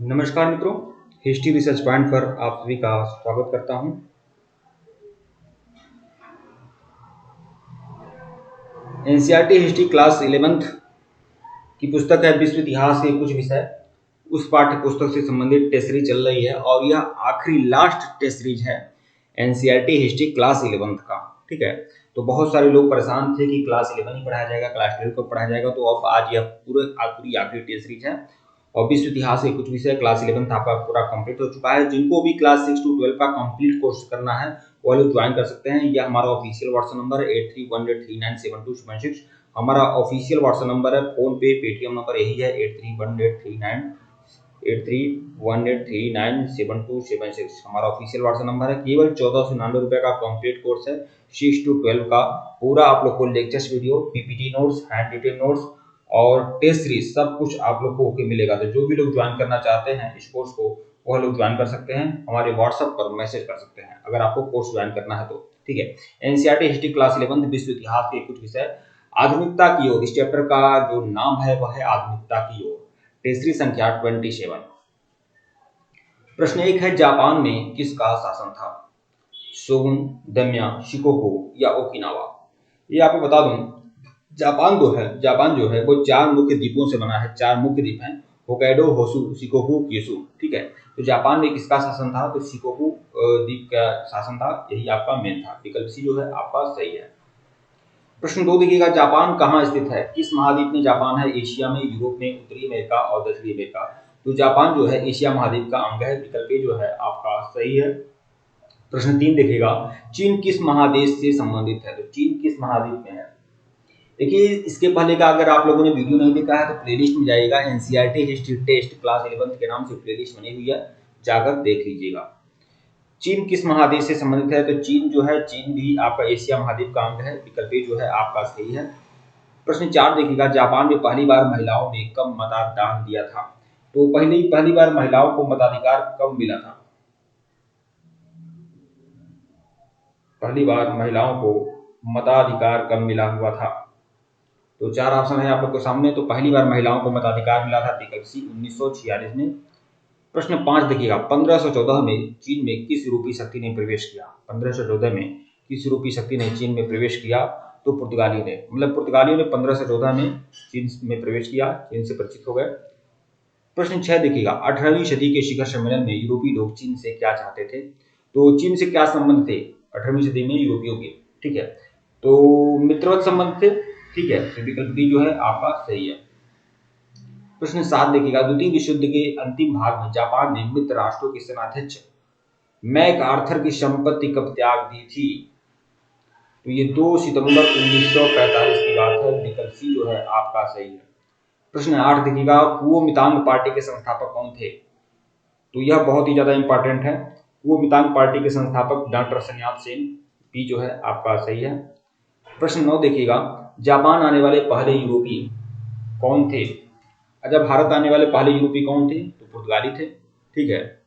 नमस्कार मित्रों, history research point पर आप सभी का स्वागत करता हूं। एनसीईआरटी हिस्ट्री क्लास 11th की पुस्तक है विश्व इतिहास के कुछ विषय। उस पाठ्य पुस्तक से संबंधित टेस्ट सीरीज चल रही है और यह आखिरी लास्ट टेस्ट सीरीज है एनसीईआरटी हिस्ट्री क्लास 11th का। ठीक है, तो बहुत सारे लोग परेशान थे कि क्लास 11 ही पढ़ाया जाएगा, क्लास 12 को पढ़ाया जाएगा, तो अब आज यह पूरी आखिरी टेस्ट सीरीज है और विश्व इतिहास के कुछ विषय क्लास 11th आपका पूरा कंप्लीट हो चुका है। जिनको भी क्लास 6 to 12 का कंप्लीट कोर्स करना है वो लोग ज्वाइन कर सकते हैं। यह हमारा ऑफिशियल व्हाट्सएप नंबर है 8318397276। हमारा ऑफिशियल व्हाट्सएप नंबर है, फोन पे पेटीएम नंबर यही है 8318397276। हमारा ऑफिशियल व्हाट्सएप नंबर है। केवल 1499 रुपए का कंप्लीट कोर्स है 6 to 12 का। पूरा आप लोग को lectures video, PPT notes, hand retain notes और टेस्ट सीरीज सब कुछ आप लोग को ओके मिलेगा। तो जो भी लोग ज्वाइन करना चाहते हैं इस कोर्स को वह लोग ज्वाइन कर सकते हैं, हमारे व्हाट्सएप पर मैसेज कर सकते हैं अगर आपको कोर्स ज्वाइन करना है तो। ठीक है, एनसीईआरटी हिस्ट्री क्लास 11 विश्व इतिहास के कुछ विषय। आधुनिकता की ओर, इस चैप्टर का जो नाम है वह है आधुनिकता की ओर। टेस्ट संख्या 27। प्रश्न 1 है, जापान में किसका शासन था? शोगुन, दम्या, शिकोकू या ओकिनावा? ये आपको बता दूं, जापान जो है वो 4 मुख्य द्वीपों से बना है। 4 मुख्य द्वीप हैं, होकाइडो, होसु, शिकोकू, क्यूशु। ठीक है, तो जापान में किसका शासन था? तो शिकोकू द्वीप का शासन था, यही आपका मेन था। विकल्प सी जो है आपका सही है। प्रश्न 2 देखिएगा, जापान कहाँ स्थित है? किस महाद्वीप में जापान है? एशिया में, यूरोप में, उत्तरी अमेरिका और दक्षिणी अमेरिका? तो जापान जो है एशिया महाद्वीप का अंग है। विकल्प जो है आपका सही है। प्रश्न 3 देखिएगा, चीन किस महादेश से संबंधित है? तो चीन किस महाद्वीप में है? देखिए, इसके पहले का अगर आप लोगों ने वीडियो नहीं देखा है तो प्लेलिस्ट में जाइएगा, एनसीईआरटी हिस्ट्री टेस्ट क्लास 11 के नाम से प्लेलिस्ट बनी हुई है, जाकर देख लीजिएगा। चीन किस महादेश से संबंधित है? तो चीन जो है, चीन भी आपका एशिया महाद्वीप का अंग है। विकल्प जो है आपका सही है। प्रश्न 4 देखिएगा, जापान में पहली बार महिलाओं ने कब मतदान दिया था? तो पहली बार महिलाओं को मताधिकार कब मिला था? पहली बार महिलाओं को मताधिकार कब मिला हुआ था? तो 4 ऑप्शन है आप लोग के सामने। तो पहली बार महिलाओं को मताधिकार मिला था, विकल्प सी 1946 में। प्रश्न 5 देखिएगा, 1514 में चीन में किस यूरोपीय शक्ति ने प्रवेश किया? 1514 में किस यूरोपीय शक्ति ने चीन में प्रवेश किया? तो पुर्तगालियों ने, मतलब पुर्तगालियों ने 1514 में चीन में प्रवेश किया, चीन से परिचित हो गए। प्रश्न 6 देखिएगा, 18वीं सदी के शिखर सम्मेलन में यूरोपीय लोग चीन से क्या चाहते थे? तो चीन से क्या संबंध थे 18वीं सदी में यूरोपियों के? ठीक है, तो मित्रवत संबंध थे। ठीक है, तो विकल्प डी जो है आपका सही है। प्रश्न 7 देखिएगा, द्वितीय विश्व युद्ध के अंतिम भाग में जापान ने मित्र राष्ट्रों के सेनाध्यक्ष मैक आर्थर की संपत्ति कब त्याग दी थी? तो ये 2 सितंबर 1945 की बात है। विकल्प सी जो है आपका सही है। प्रश्न 8 देखिएगा, कुओमितांग पार्टी के संस्थापक कौन थे? तो यह बहुत ही ज्यादा इंपॉर्टेंट है। कुओमितांग पार्टी के संस्थापक डॉक्टर सन्याल सेन, बी जो है आपका सही है। प्रश्न 9 देखिएगा, जापान आने वाले पहले यूरोपीय कौन थे? जब भारत आने वाले पहले यूरोपीय कौन थे? तो पुर्तगाली थे। ठीक है,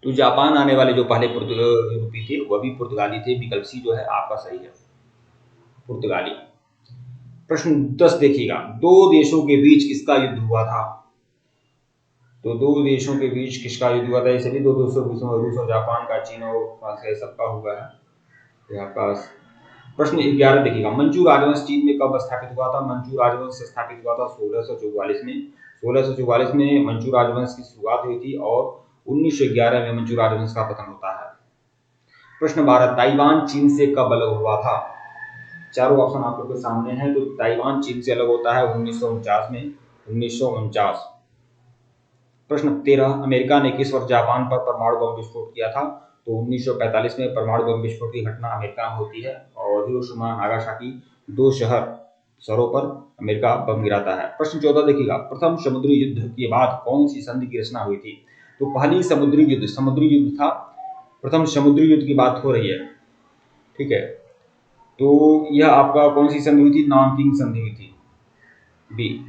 तो जापान आने वाले जो पहले यूरोपीय थे वह भी पुर्तगाली थे। विकल्प सी जो है आपका सही है, पुर्तगाली। प्रश्न 10 देखिएगा, 2 देशों के बीच किसका युद्ध हुआ था? तो 2 देशों के बीच किसका युद्ध हुआ था? ये सभी 2 देशों रूस और जापान का, चीन और फ्रांस का, सबका हुआ है यहाँ पास। प्रश्न 11 देखिएगा, मंचू राजवंश चीन में कब स्थापित हुआ था? मंचू राजवंश स्थापित हुआ था 1644 में। 1644 में मंचू राजवंश की शुरुआत हुई थी और 1911 में मंचू राजवंश का पतन होता है। प्रश्न 12, ताइवान चीन से कब अलग हुआ था? चारों ऑप्शन आप लोग के सामने हैं। तो ताइवान चीन से अलग होता है 1949 में, 1949। प्रश्न 13, अमेरिका ने किस वर्ष जापान पर परमाणु बम विस्फोट किया था? तो 1945 में परमाणु बम विस्फोट की घटना अमेरिका में होती है और हिरोशिमा नागासाकी 2 शहरों पर अमेरिका बम गिराता है। प्रश्न 14 देखिएगा, प्रथम समुद्री युद्ध के बाद कौन सी संधि की रचना हुई थी? तो पहली समुद्री युद्ध था। प्रथम समुद्री युद्ध की बात हो रही है। ठीक है, तो यह आपका कौन सी संधि हुई थी? नानकिंग संधि हुई थी, बी।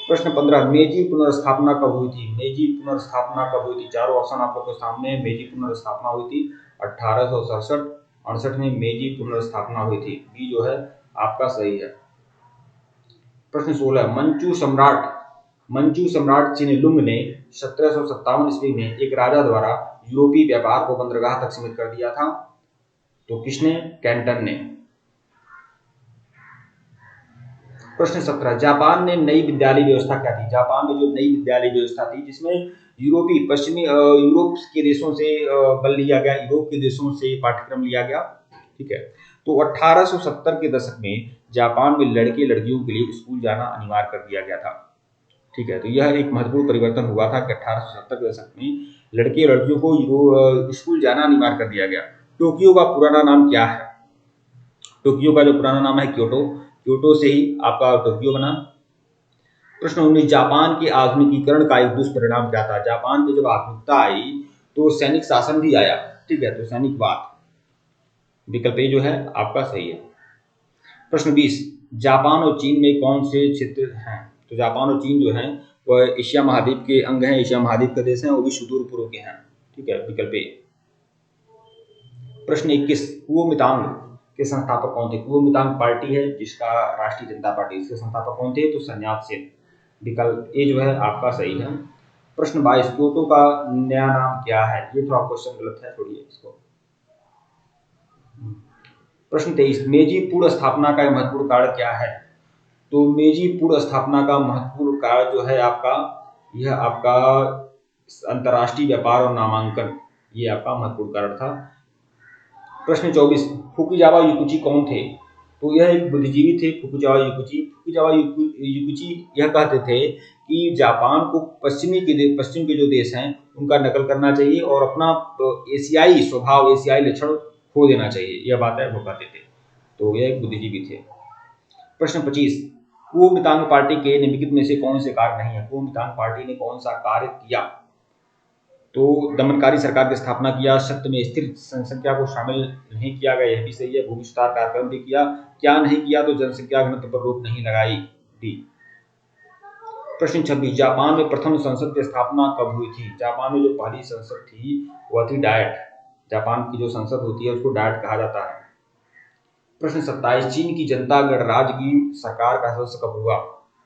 प्रश्न 15, मेजी पुनर्स्थापना कब हुई थी? मेजी पुनर्स्थापना कब हुई थी? चारों ऑप्शन आप लोग के सामने। मेजी पुनर्स्थापना हुई थी 1867 में मेजी पुनर्स्थापना हुई थी, बी जो है आपका सही है। प्रश्न 16, मंचू सम्राट मंचू सम्राट चिनलुंग ने 1757 ईस्वी में एक राजा द्वारा यूरोपीय व्यापार को बंदरगाह तक सीमित कर दिया था। तो किसने? कैंटन ने। प्रश्न 17, जापान ने नई विद्यालय व्यवस्था क्या थी? जापान में जो नई विद्यालय व्यवस्था थी जिसमें यूरोपीय पश्चिमी यूरोप के देशों से बल लिया गया, यूरोप के देशों से पाठ्यक्रम लिया गया। ठीक है, तो 1870 के दशक में जापान में लड़के लड़कियों के लिए स्कूल जाना अनिवार्य कर दिया गया था। ठीक है, तो यह एक महत्वपूर्ण परिवर्तन हुआ था कि 1870 के दशक में लड़के लड़कियों को स्कूल जाना अनिवार्य कर दिया गया। टोक्यो का पुराना नाम क्या है? टोक्यो का जो पुराना नाम है क्योटो, क्योटो से ही आपका टोक्यो बना। प्रश्न 19, जापान के आधुनिकीकरण का एक दुष्परिणाम क्या था? जापान में जब आधुनिकता आई तो सैनिक शासन भी आया। ठीक है, तो सैनिकवाद, विकल्प ए जो है आपका सही है। प्रश्न 20, जापान और चीन में कौन से क्षेत्र हैं? तो जापान और चीन जो है वह एशिया महाद्वीप के अंग हैं, एशिया महाद्वीप का देश है, वो भी सुदूर पूर्व के हैं। ठीक है, विकल्प ए। प्रश्न 21, कुओमिंतांग के संस्थापक कौन थे? कुओमिंतांग पार्टी है जिसका राष्ट्रीय जनता पार्टी, इसके संस्थापक कौन थे? तो सन्यात सेन, विकल्प ए जो है आपका सही है। प्रश्न 22, क्योटो का नया नाम क्या है? ये थोड़ा क्वेश्चन गलत है, छोड़िए इसको। प्रश्न 23, मेजी पूर्ण स्थापना का महत्वपूर्ण कारण क्या है? तो मेजी पूर्ण स्थापना का महत्वपूर्ण कारण जो है आपका, यह आपका अंतर्राष्ट्रीय व्यापार और नामांकन, ये आपका महत्वपूर्ण कारण था। प्रश्न 24, फुकुजावा युकुची कौन थे? तो यह एक बुद्धिजीवी थे फुकुजावा युकुची। फुकुजावा युकुची यह कहते थे कि जापान को पश्चिम के जो देश हैं उनका नकल करना चाहिए और अपना एशियाई स्वभाव, एशियाई लक्षण खो देना चाहिए, यह बातें वो कहते थे। तो यह एक बुद्धिजीवी थे। प्रश्न 25, कुओमिंतांग पार्टी के निम्नलिखित में से कौन से कार्य नहीं है? कुओमिंतांग पार्टी ने कौन सा कार्य किया? तो दमनकारी सरकार की स्थापना किया, सत्य में स्थिर जनसंख्या को शामिल नहीं किया गया, यह भी सही है। भू विस्तार कार्यक्रम भी किया। क्या नहीं किया? तो जनसंख्या घनत्व पर रोक नहीं लगाई, डी। प्रश्न 26, जापान में प्रथम संसद की स्थापना कब हुई थी? जापान में जो पहली संसद थी वह थी डायट। जापान की जो संसद होती है उसको डायट कहा जाता है। प्रश्न 27, चीन की जनता गणराज्य की सरकार का सदस्य कब हुआ?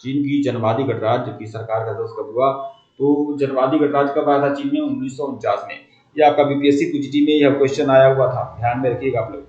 चीन की जनवादी गणराज्य की सरकार का सदस्य कब हुआ? तो जनवादी गणराज्य कब आया था चीन में? 1949 में। यह आपका बीपीएससी पीजीटी में यह क्वेश्चन आया हुआ था, ध्यान में रखिएगा आप लोग।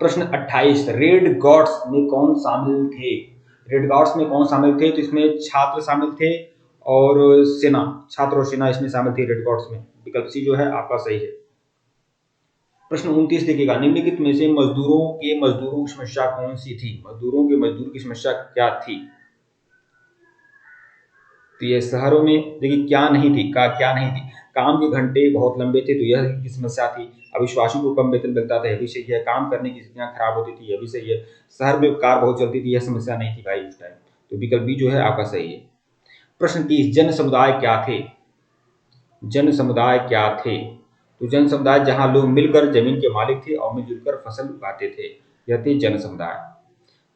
प्रश्न 28, रेड गॉड्स में कौन शामिल थे? रेड गॉड्स में कौन शामिल थे? तो इसमें छात्र शामिल थे और सेना, छात्र और सेना इसमें शामिल थी रेड गॉड्स में, विकल्प सी जो है आपका सही है। प्रश्न 29 देखिएगा, निम्नलिखित में से मजदूरों की समस्या कौन सी थी? मजदूर की समस्या क्या थी? तो ये शहरों में देखिए क्या नहीं थी, क्या नहीं थी? काम के घंटे बहुत लंबे थे, तो यह की समस्या थी। अविश्वासी को कम वेतन मिलता था, यह भी सही है। काम करने की स्थितियां खराब होती थी, यह भी सही है। शहर में कार बहुत चलती थी, यह समस्या नहीं थी भाई उस टाइम, तो विकल्प बी जो है आपका सही है। प्रश्न 30, जन समुदाय क्या थे? जन समुदाय क्या थे? तो जन समुदाय जहां लोग मिलकर जमीन के मालिक थे और मिलजुल कर फसल उगाते थे, यह थे जन समुदाय।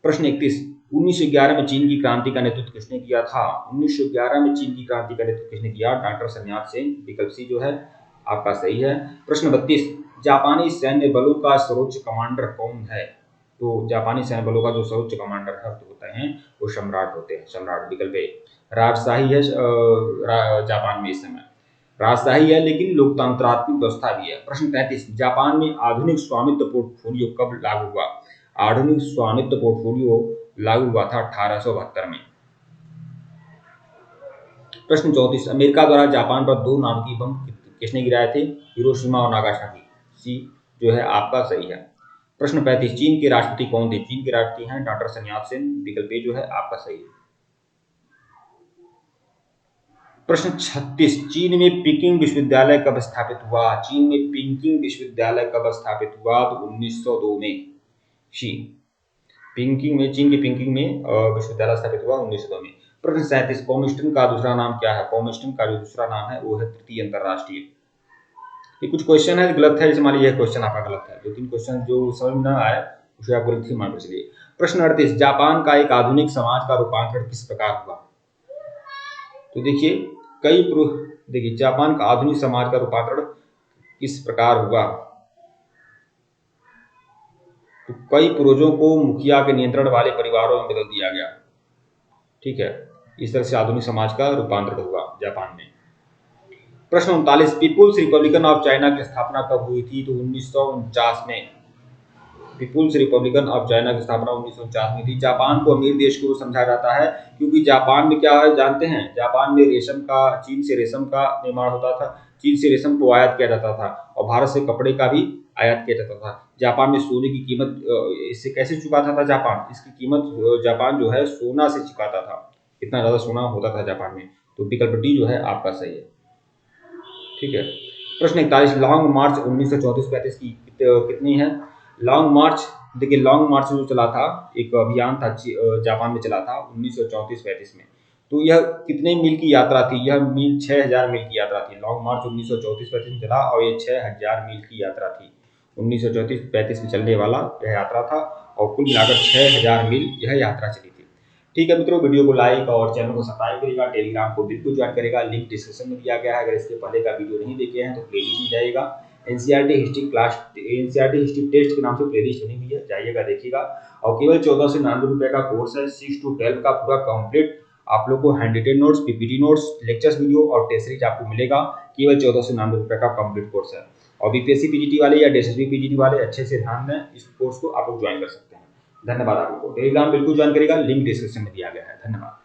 प्रश्न 31, 1911 में चीन की क्रांति का नेतृत्व किसने किया था? 1911 में चीन की क्रांति का नेतृत्व किसने किया? डॉक्टर सन्यात सेन, विकल्प सी जो है आपका सही है। प्रश्न 32, जापानी सैन्य बलों का सर्वोच्च कमांडर कौन है? तो जापानी सैन्य बलों का जो सर्वोच्च कमांडर होते हैं वो सम्राट होते हैं, सम्राट, विकल्प ए। राजशाही है जापान में इस समय, राजशाही है लेकिन लोकतंत्रात्मक व्यवस्था भी है। प्रश्न 33, जापान में आधुनिक स्वामित्व पोर्टफोलियो कब लागू हुआ? आधुनिक स्वामित्व पोर्टफोलियो लागू हुआ था 1872 में। प्रश्न 34, अमेरिका द्वारा जापान पर 2 नाभिकीय बम किसने गिराए थे? हिरोशिमा और नागासाकी, सी जो है आपका सही है। प्रश्न 35, चीन के राष्ट्रपति कौन थे? चीन के राष्ट्रपति हैं डॉक्टर सन्यात सेन, विकल्प ए जो है आपका सही है। प्रश्न 36, चीन में पीकिंग विश्वविद्यालय कब स्थापित हुआ? चीन में पीकिंग विश्वविद्यालय कब स्थापित हुआ? तो 1902 में। शी, पिंकिंग में, चीन की पिंकिंग में विश्वविद्यालय स्थापित हुआ 1902 में। प्रश्न 37, कॉमिस्टन का दूसरा नाम क्या है? कॉमिस्टन का जो दूसरा नाम है वो है तृतीय अंतरराष्ट्रीय। ये कुछ क्वेश्चन है गलत है, जैसे मान लीजिए यह क्वेश्चन आपका गलत है, 2-3 क्वेश्चन जो समझ में ना आए उसे आप गलत ही मान के चलिए। प्रश्न 38, जापान का एक आधुनिक समाज का रूपांतरण किस प्रकार हुआ? तो देखिए देखिए जापान का आधुनिक समाज का रूपांतरण किस प्रकार हुआ? तो कई पूर्वजों को मुखिया के नियंत्रण वाले परिवारों में बदल दिया गया। ठीक है, इस तरह से आधुनिक समाज का रूपांतरण हुआ जापान में। प्रश्न 39, पीपुल्स रिपब्लिकन ऑफ चाइना की स्थापना कब हुई थी? तो 1949 में। पीपुल्स रिपब्लिकन ऑफ चाइना की स्थापना 1949 में थी। जापान को अमीर देश को समझा जाता है क्योंकि जापान में क्या है जानते हैं, जापान में चीन से रेशम का निर्माण होता था, चीन से रेशम को आयात किया जाता था और भारत से कपड़े का भी आयात किया जाता था। जापान में सोने की कीमत इससे कैसे चुकाता था जापान? इसकी कीमत जापान जो है सोना से चुकाता था, इतना ज्यादा सोना होता था जापान में। तो विकल्प डी जो है आपका सही है। ठीक है, प्रश्न 41, लॉन्ग मार्च 1934-35 की कितनी है? लॉन्ग मार्च, देखिए लॉन्ग मार्च जो चला था, एक अभियान था जापान में चला था 1934-35 में। तो यह कितने मील की यात्रा थी? यह 6000 मील की यात्रा थी। लॉन्ग मार्च 1934-35 में चला और ये 6000 मील की यात्रा थी। 1934-35 में चलने वाला यह यात्रा था और कुल मिलाकर 6000 मील यह यात्रा चली थी। ठीक है मित्रों, वीडियो को लाइक और चैनल को सब्सक्राइब करेगा, टेलीग्राम को बिल्कुल ज्वाइन करेगा, लिंक डिस्क्रिप्शन में दिया गया है। अगर इसके पहले का वीडियो नहीं देखे हैं तो प्लेलिस्ट में जाइएगा, एनसीईआरटी हिस्ट्री टेस्ट के नाम से प्लेलिस्ट बनी हुई है, जाइएगा देखिएगा। और केवल 14 से 99 रुपए का कोर्स है, 6 to 12 का पूरा कंप्लीट आप लोग को hand retain notes, PPT notes, lectures video और टेस्ट सीरीज आपको मिलेगा। केवल 14 से 99 रुपए का कंप्लीट कोर्स है। और बीपीएससी पीजीटी वाले या डीएसएसबी पीजीटी वाले अच्छे से ध्यान दें, इस कोर्स को आप लोग ज्वाइन कर सकते हैं। धन्यवाद। आप लोग को टेलीग्राम बिल्कुल ज्वाइन करेगा, लिंक डिस्क्रिप्शन में दिया गया है। धन्यवाद।